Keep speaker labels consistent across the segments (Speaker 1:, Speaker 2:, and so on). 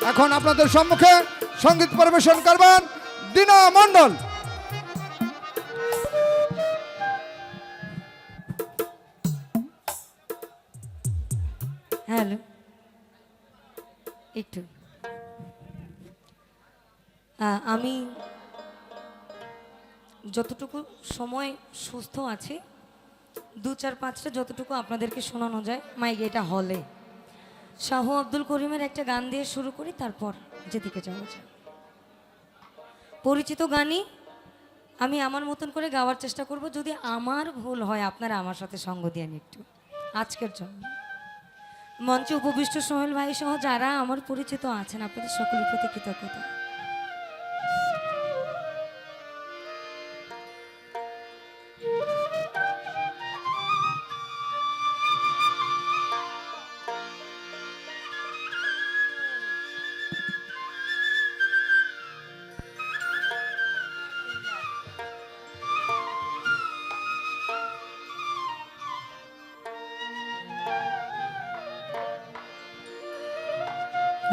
Speaker 1: এখন আপনাদের সম্মুখে সঙ্গীত পরিবেশন করবেন দীনা মণ্ডল।
Speaker 2: হ্যালো, একটু আমি যতটুকু সময় সুস্থ আছি 2-4-5টা যতটুকু আপনাদেরকে শোনানো যায় মাইকে, এটা হলে শাহ আব্দুল করিমের একটা গান দিয়ে শুরু করি, তারপর যেদিকে যাওয়া যায়। পরিচিত গানই আমি আমার মতন করে গাওয়ার চেষ্টা করব। যদি আমার ভুল হয় আপনারা আমার সাথে সঙ্গ দিয়ে একটু। আজকের জন্য মঞ্চে উপবিষ্ট সোহেল ভাই সহ যারা আমার পরিচিত আছেন আপনাদের সকলের প্রতি কৃতজ্ঞতা।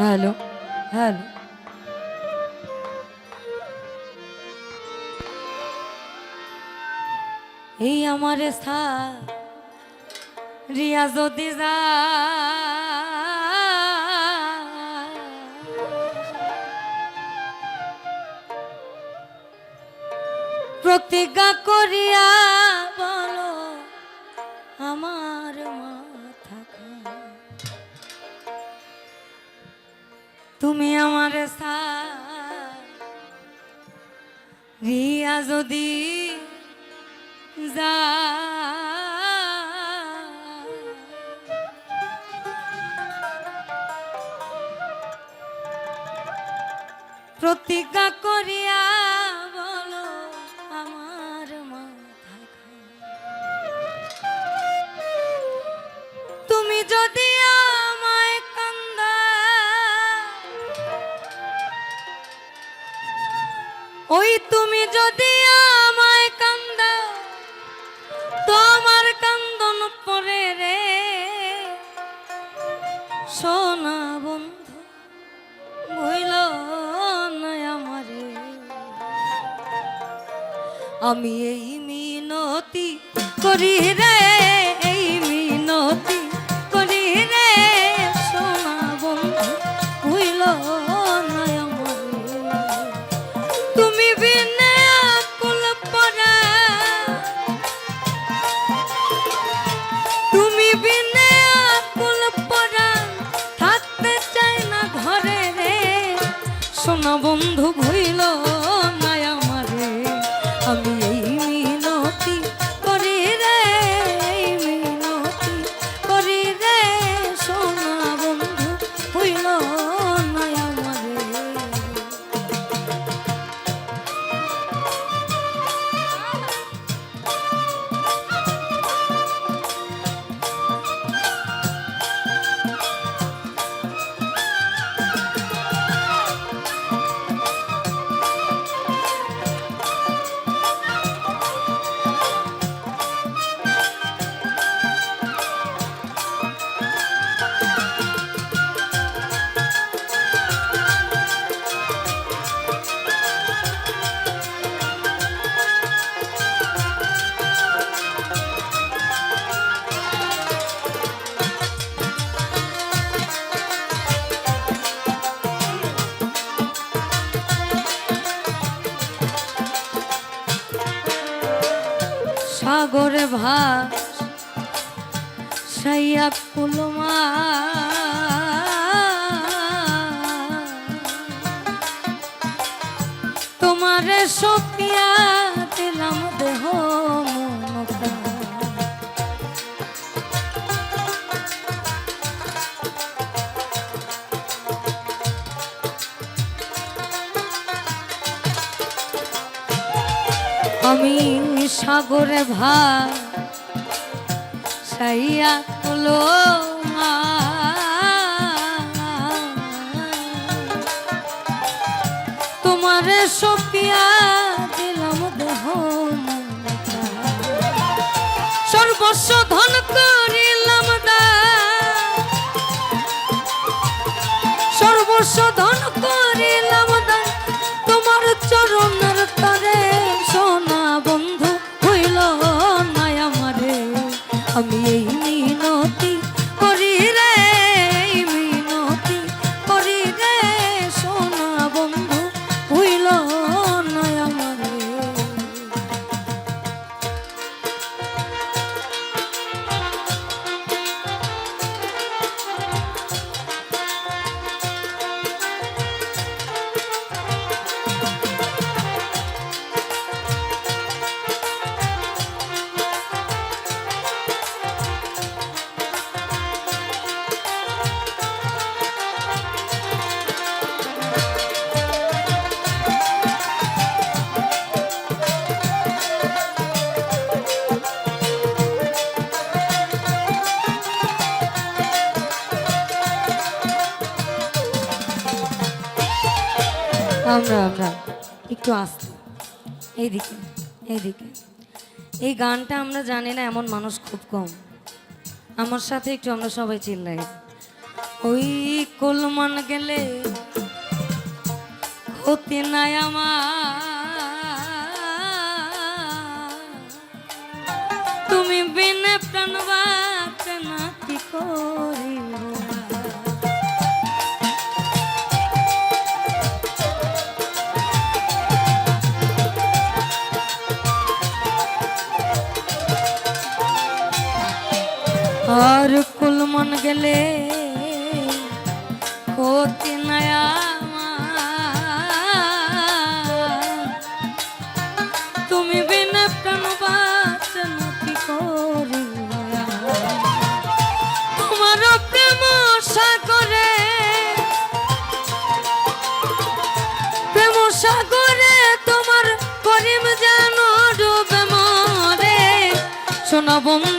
Speaker 2: হ্যালো হ্যালো, এই আমার স্থা রিয়া যদি যা প্রতিজ্ঞা করিয়া বলো আমার মাথা খা, তুমি আমার রিয়া যদি যা প্রতিজ্ঞা করিয়া বলো আমার মাথা খা, তুমি যদি আমায় কান্দা ওই তুমি যদি আমায় কান্দা তোমার কান্দন পরে রে সোনা বন্ধু ভইল না আমারে, আমি এই মিনতি করি রে, এই মিনতি করি রে সোনা বন্ধু ভইল না আমারে, তুমি বিনে আকুল পরা, তুমি বিনে আকুল পরা থাকতে চাই না ঘরে রে সোনা বন্ধু ভইল না আমারে, আমি এই মিনতি করি রে, এই মিনতি করি রে সোনা বন্ধু ভইল না আমারে। সাগরে ভাসাইয়া কুলমা তোমারে সপিয়া দিলাম দেহ মনটা, আমি সাগরে ভাসাইয়া কুলমা তোমারে সপিয়া দিলাম দেহ মনটা, সর্বস্ব ধন করিলাম দা, সর্বস্ব ধন আমরা একটু আসতে এইদিকে এইদিকে। এই গানটা আমরা জানি না এমন মানুষ খুব কম। আমার সাথে একটু আমরা সবাই চিল্লাই। ওই কলমান গেলে ক্ষতি নাই আমার, তুমি বিনে প্রাণ বাঁচে না কি করিব। আর কুলমন গেলে ক্ষতি নাই আমার, তুমি বিনা প্রাণ বাঁচে না কি করিব। তোমার প্রেম সাগরে, প্রেম সাগরে তোমার করিম জানো ডুবে মরে। শোনা বন্ধু